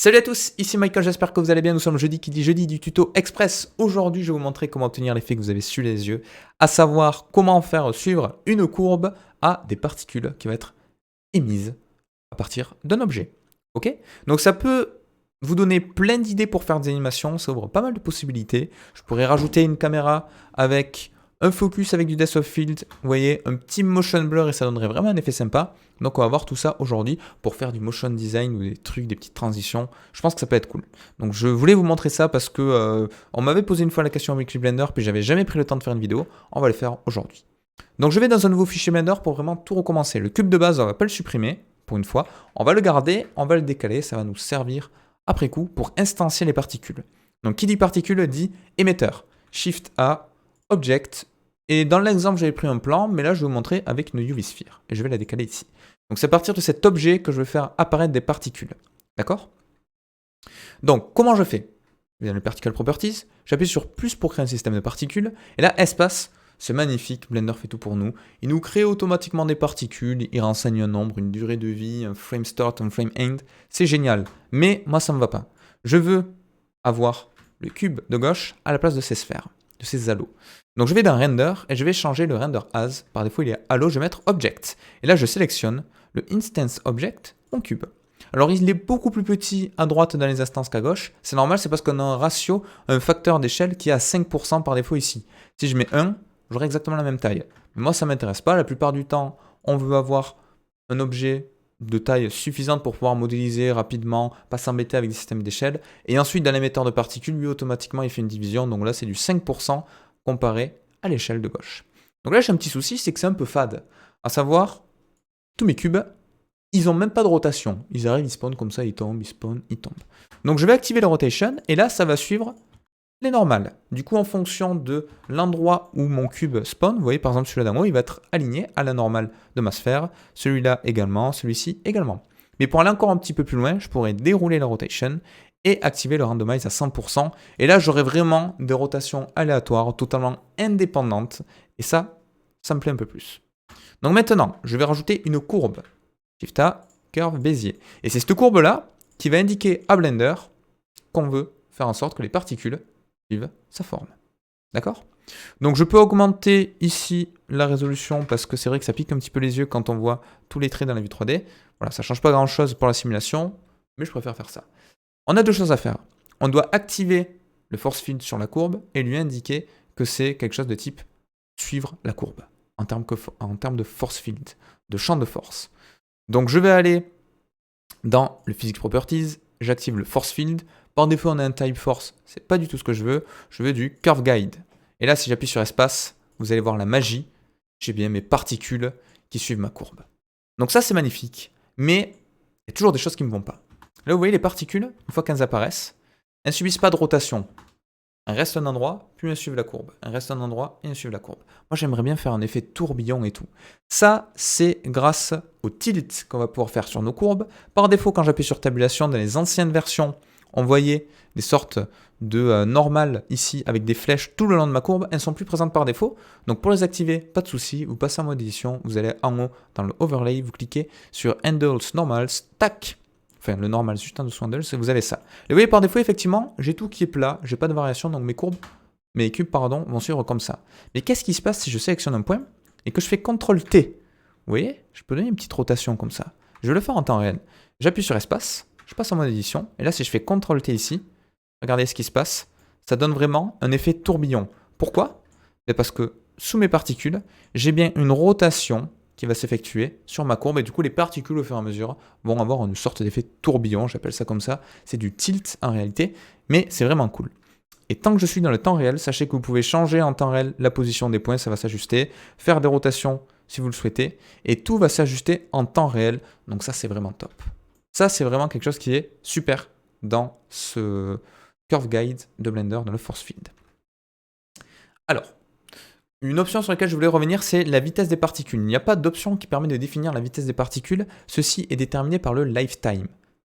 Salut à tous, ici Michael, j'espère que vous allez bien. Nous sommes jeudi qui dit jeudi du tuto express. Aujourd'hui, je vais vous montrer comment obtenir l'effet que vous avez sous les yeux, à savoir comment faire suivre une courbe à des particules qui vont être émises à partir d'un objet. Ok? Donc ça peut vous donner plein d'idées pour faire des animations, ça ouvre pas mal de possibilités. Je pourrais rajouter une caméra avec un focus avec du depth of field, vous voyez, un petit motion blur et ça donnerait vraiment un effet sympa. Donc on va voir tout ça aujourd'hui pour faire du motion design ou des trucs, des petites transitions. Je pense que ça peut être cool. Donc je voulais vous montrer ça parce que on m'avait posé une fois la question avec Blender, puis j'avais jamais pris le temps de faire une vidéo. On va le faire aujourd'hui. Donc je vais dans un nouveau fichier Blender pour vraiment tout recommencer. Le cube de base, on va pas le supprimer pour une fois. On va le garder, on va le décaler, ça va nous servir après coup pour instancier les particules. Donc qui dit particule dit émetteur. Shift A, Object. Et dans l'exemple, j'avais pris un plan, mais là, je vais vous montrer avec une UV Sphere. Et je vais la décaler ici. Donc, c'est à partir de cet objet que je vais faire apparaître des particules. D'accord? Donc, comment je fais? Je vais dans les Particle Properties, j'appuie sur plus pour créer un système de particules. Et là, espace, c'est magnifique, Blender fait tout pour nous. Il nous crée automatiquement des particules, il renseigne un nombre, une durée de vie, un frame start, un frame end. C'est génial. Mais moi, ça ne me va pas. Je veux avoir le cube de gauche à la place de ces sphères, de ces halos. Donc je vais dans Render et je vais changer le Render As. Par défaut, il est Halo, je vais mettre Object. Et là, je sélectionne le Instance Object, mon cube. Alors il est beaucoup plus petit à droite dans les instances qu'à gauche. C'est normal, c'est parce qu'on a un ratio, un facteur d'échelle qui est à 5% par défaut ici. Si je mets 1, j'aurai exactement la même taille. Mais moi, ça ne m'intéresse pas. La plupart du temps, on veut avoir un objet de taille suffisante pour pouvoir modéliser rapidement, pas s'embêter avec des systèmes d'échelle. Et ensuite, dans l'émetteur de particules, lui, automatiquement, il fait une division. Donc là, c'est du 5% comparé à l'échelle de gauche. Donc là, j'ai un petit souci, c'est que c'est un peu fade. À savoir, tous mes cubes, ils n'ont même pas de rotation. Ils arrivent, ils spawnent comme ça, ils tombent, ils spawnent, ils tombent. Donc je vais activer le rotation, et là, ça va suivre les normales. Du coup, en fonction de l'endroit où mon cube spawn, vous voyez, par exemple, celui-là d'en haut, il va être aligné à la normale de ma sphère. Celui-là également, celui-ci également. Mais pour aller encore un petit peu plus loin, je pourrais dérouler la rotation et activer le randomize à 100%. Et là, j'aurai vraiment des rotations aléatoires, totalement indépendantes. Et ça me plaît un peu plus. Donc maintenant, je vais rajouter une courbe. Shift A, Curve, Bézier. Et c'est cette courbe-là qui va indiquer à Blender qu'on veut faire en sorte que les particules suivent sa forme. D'accord? Donc je peux augmenter ici la résolution parce que c'est vrai que ça pique un petit peu les yeux quand on voit tous les traits dans la vue 3D. Voilà, ça ne change pas grand-chose pour la simulation, mais je préfère faire ça. On a deux choses à faire. On doit activer le force field sur la courbe et lui indiquer que c'est quelque chose de type suivre la courbe en termes de force field, de champ de force. Donc je vais aller dans le Physics Properties, j'active le force field. Par défaut, on a un type force, c'est pas du tout ce que je veux. Je veux du curve guide. Et là, si j'appuie sur espace, vous allez voir la magie. J'ai bien mes particules qui suivent ma courbe. Donc ça, c'est magnifique. Mais il y a toujours des choses qui ne me vont pas. Là, vous voyez les particules, une fois qu'elles apparaissent, elles ne subissent pas de rotation. Elles restent à un endroit, puis elles suivent la courbe. Elles restent à un endroit et elles suivent la courbe. Moi, j'aimerais bien faire un effet tourbillon et tout. Ça, c'est grâce au tilt qu'on va pouvoir faire sur nos courbes. Par défaut, quand j'appuie sur tabulation, dans les anciennes versions, on voyait des sortes de normales ici avec des flèches tout le long de ma courbe. Elles ne sont plus présentes par défaut. Donc pour les activer, pas de souci. Vous passez en mode édition, vous allez en haut dans le overlay, vous cliquez sur Handles Normals, tac. Enfin, le normal juste en dessous Handles, et vous avez ça. Et vous voyez, par défaut, effectivement, j'ai tout qui est plat, j'ai pas de variation, donc mes cubes, vont suivre comme ça. Mais qu'est-ce qui se passe si je sélectionne un point et que je fais CTRL-T? Vous voyez, je peux donner une petite rotation comme ça. Je vais le faire en temps réel. J'appuie sur espace, je passe en mode édition, et là, si je fais CTRL-T ici, regardez ce qui se passe, ça donne vraiment un effet tourbillon. Pourquoi? Parce que sous mes particules, j'ai bien une rotation qui va s'effectuer sur ma courbe et du coup les particules au fur et à mesure vont avoir une sorte d'effet tourbillon, j'appelle ça comme ça, c'est du tilt en réalité, mais c'est vraiment cool. Et tant que je suis dans le temps réel, sachez que vous pouvez changer en temps réel la position des points, ça va s'ajuster, faire des rotations si vous le souhaitez, et tout va s'ajuster en temps réel, donc ça c'est vraiment top. Ça c'est vraiment quelque chose qui est super dans ce Curve Guide de Blender, dans le Force Field. Alors, une option sur laquelle je voulais revenir, c'est la vitesse des particules. Il n'y a pas d'option qui permet de définir la vitesse des particules. Ceci est déterminé par le lifetime.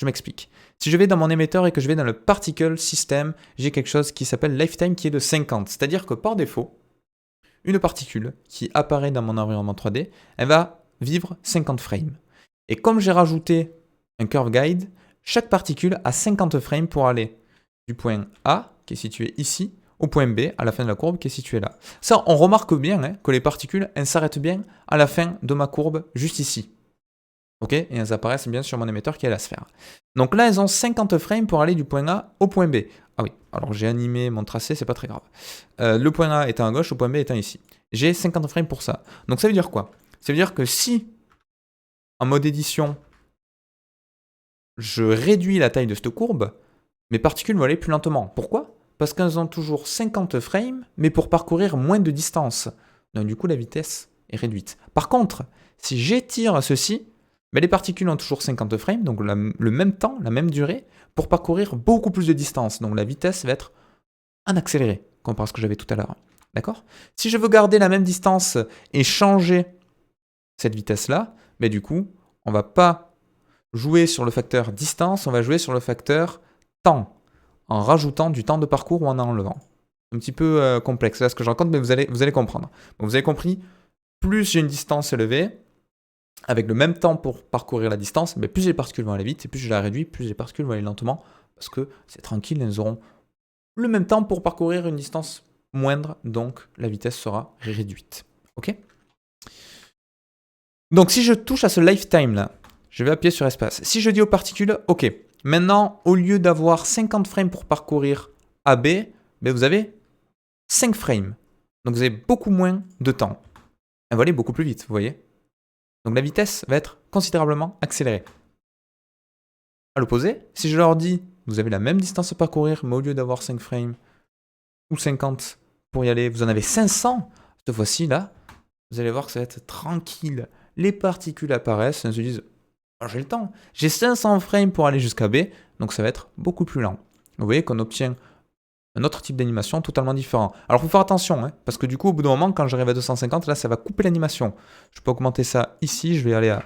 Je m'explique. Si je vais dans mon émetteur et que je vais dans le Particle System, j'ai quelque chose qui s'appelle lifetime qui est de 50. C'est-à-dire que par défaut, une particule qui apparaît dans mon environnement 3D, elle va vivre 50 frames. Et comme j'ai rajouté un Curve Guide, chaque particule a 50 frames pour aller du point A, qui est situé ici, au point B, à la fin de la courbe, qui est situé là. Ça, on remarque bien hein, que les particules, elles s'arrêtent bien à la fin de ma courbe, juste ici. Ok? Et elles apparaissent bien sur mon émetteur qui est la sphère. Donc là, elles ont 50 frames pour aller du point A au point B. Ah oui, alors j'ai animé mon tracé, c'est pas très grave. Le point A étant à gauche, le point B étant ici. J'ai 50 frames pour ça. Donc ça veut dire quoi? Ça veut dire que si, en mode édition, je réduis la taille de cette courbe, mes particules vont aller plus lentement. Pourquoi? Parce qu'elles ont toujours 50 frames, mais pour parcourir moins de distance. Donc du coup, la vitesse est réduite. Par contre, si j'étire ceci, mais les particules ont toujours 50 frames, donc le même temps, la même durée, pour parcourir beaucoup plus de distance. Donc la vitesse va être en accéléré, comparé à ce que j'avais tout à l'heure. D'accord? Si je veux garder la même distance et changer cette vitesse-là, mais du coup, on ne va pas jouer sur le facteur distance, on va jouer sur le facteur temps, en rajoutant du temps de parcours ou en enlevant. Un petit peu complexe là ce que je raconte, mais vous allez comprendre. Bon, vous avez compris, plus j'ai une distance élevée, avec le même temps pour parcourir la distance, mais plus les particules vont aller vite, et plus je la réduis, plus les particules vont aller lentement, parce que c'est tranquille, elles auront le même temps pour parcourir une distance moindre, donc la vitesse sera réduite. Ok? Donc si je touche à ce lifetime là, je vais appuyer sur espace. Si je dis aux particules, ok, maintenant au lieu d'avoir 50 frames pour parcourir AB, ben vous avez 5 frames. Donc vous avez beaucoup moins de temps. Elle va aller beaucoup plus vite, vous voyez? Donc la vitesse va être considérablement accélérée. À l'opposé, si je leur dis, vous avez la même distance à parcourir, mais au lieu d'avoir 5 frames ou 50 pour y aller, vous en avez 500, cette fois-ci là, vous allez voir que ça va être tranquille. Les particules apparaissent, elles se disent, oh, j'ai le temps, j'ai 500 frames pour aller jusqu'à B, donc ça va être beaucoup plus lent. Vous voyez qu'on obtient un autre type d'animation totalement différent. Alors, il faut faire attention, hein, parce que du coup, au bout d'un moment, quand j'arrive à 250, là, ça va couper l'animation. Je peux augmenter ça ici, je vais aller à,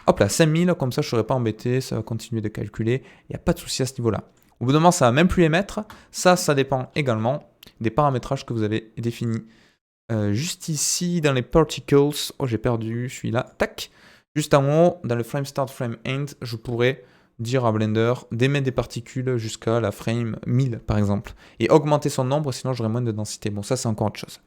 hop là, 5000, comme ça, je ne serai pas embêté, ça va continuer de calculer, il n'y a pas de souci à ce niveau-là. Au bout d'un moment, ça va même plus émettre. Ça dépend également des paramétrages que vous avez définis. Juste ici, dans les particles, oh, j'ai perdu celui-là, tac. Juste en haut, dans le frame start, frame end, je pourrais dire à Blender d'émettre des particules jusqu'à la frame 1000 par exemple, et augmenter son nombre, sinon j'aurai moins de densité. Bon, ça c'est encore autre chose.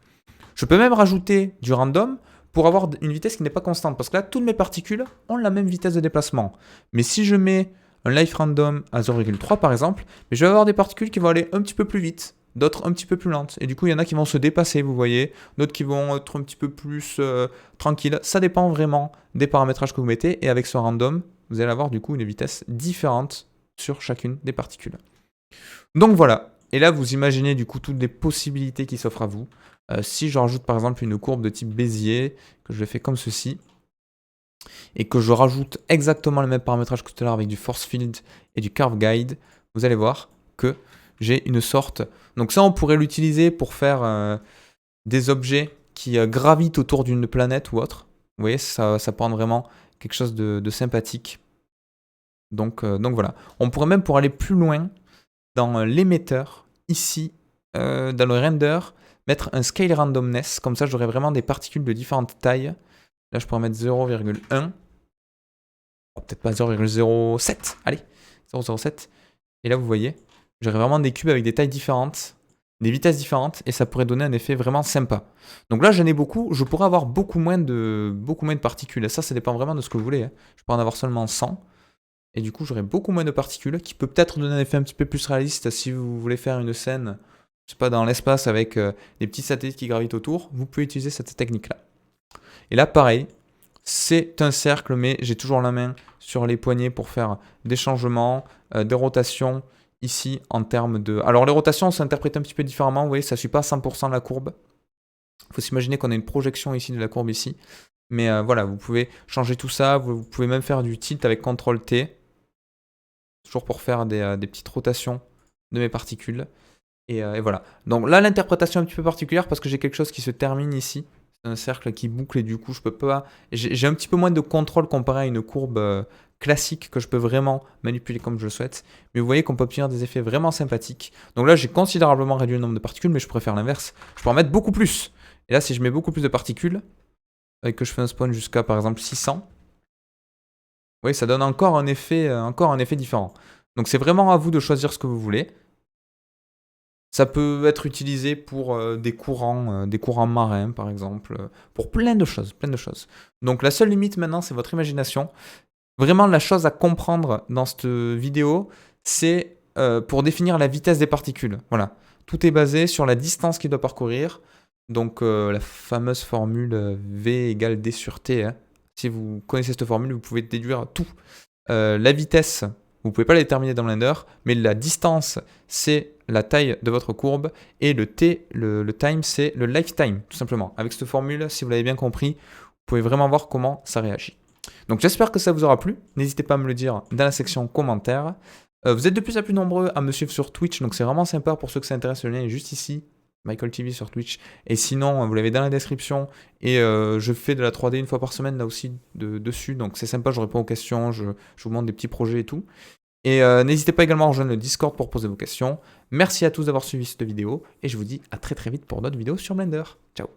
Je peux même rajouter du random pour avoir une vitesse qui n'est pas constante, parce que là, toutes mes particules ont la même vitesse de déplacement. Mais si je mets un life random à 0,3 par exemple, je vais avoir des particules qui vont aller un petit peu plus vite, d'autres un petit peu plus lentes. Et du coup, il y en a qui vont se dépasser, vous voyez, d'autres qui vont être un petit peu plus tranquilles. Ça dépend vraiment des paramétrages que vous mettez, et avec ce random, vous allez avoir du coup une vitesse différente sur chacune des particules. Donc voilà, et là vous imaginez du coup toutes les possibilités qui s'offrent à vous. Si je rajoute par exemple une courbe de type Bézier, que je fais comme ceci, et que je rajoute exactement le même paramétrage que tout à l'heure avec du force field et du curve guide, vous allez voir que j'ai une sorte... Donc ça on pourrait l'utiliser pour faire des objets qui gravitent autour d'une planète ou autre. Vous voyez, ça peut rendre vraiment quelque chose de sympathique. Donc voilà. On pourrait même, pour aller plus loin, dans l'émetteur, ici, dans le render, mettre un scale randomness. Comme ça, j'aurai vraiment des particules de différentes tailles. Là, je pourrais mettre 0,1. Oh, peut-être pas 0,07. Allez, 0,07. Et là, vous voyez, j'aurai vraiment des cubes avec des tailles différentes, des vitesses différentes, et ça pourrait donner un effet vraiment sympa. Donc là, j'en ai beaucoup. Je pourrais avoir beaucoup moins de particules. Et ça dépend vraiment de ce que vous voulez. Hein. Je pourrais en avoir seulement 100. Et du coup, j'aurai beaucoup moins de particules, qui peut peut-être donner un effet un petit peu plus réaliste si vous voulez faire une scène, je sais pas, dans l'espace avec des petits satellites qui gravitent autour. Vous pouvez utiliser cette technique-là. Et là, pareil, c'est un cercle, mais j'ai toujours la main sur les poignets pour faire des changements, des rotations ici en termes de... Alors les rotations s'interprètent un petit peu différemment, vous voyez, ça ne suit pas 100% la courbe. Il faut s'imaginer qu'on a une projection ici de la courbe ici. Mais voilà, vous pouvez changer tout ça, vous pouvez même faire du tilt avec CTRL-T, toujours pour faire des petites rotations de mes particules. Et voilà. Donc là, l'interprétation est un petit peu particulière parce que j'ai quelque chose qui se termine ici. C'est un cercle qui boucle et du coup, je peux pas... J'ai un petit peu moins de contrôle comparé à une courbe classique que je peux vraiment manipuler comme je le souhaite. Mais vous voyez qu'on peut obtenir des effets vraiment sympathiques. Donc là, j'ai considérablement réduit le nombre de particules, mais je pourrais faire l'inverse. Je pourrais en mettre beaucoup plus. Et là, si je mets beaucoup plus de particules, et que je fais un spawn jusqu'à, par exemple, 600, vous voyez, ça donne encore un effet différent. Donc c'est vraiment à vous de choisir ce que vous voulez. Ça peut être utilisé pour des courants marins par exemple, pour plein de choses, plein de choses. Donc la seule limite maintenant, c'est votre imagination. Vraiment, la chose à comprendre dans cette vidéo, c'est pour définir la vitesse des particules. Voilà. Tout est basé sur la distance qu'il doit parcourir. Donc, la fameuse formule V égale D sur T, hein. Si vous connaissez cette formule, vous pouvez déduire tout. La vitesse, vous ne pouvez pas la déterminer dans Blender, mais la distance, c'est la taille de votre courbe. Et le T, le time, c'est le lifetime, tout simplement. Avec cette formule, si vous l'avez bien compris, vous pouvez vraiment voir comment ça réagit. Donc j'espère que ça vous aura plu. N'hésitez pas à me le dire dans la section commentaires. Vous êtes de plus en plus nombreux à me suivre sur Twitch, donc c'est vraiment sympa pour ceux que ça intéresse. Le lien est juste ici, Michael TV sur Twitch. Et sinon, vous l'avez dans la description. Et je fais de la 3D une fois par semaine là aussi dessus. Donc c'est sympa, je réponds aux questions, je vous montre des petits projets et tout. Et n'hésitez pas également à rejoindre le Discord pour poser vos questions. Merci à tous d'avoir suivi cette vidéo. Et je vous dis à très très vite pour d'autres vidéos sur Blender. Ciao.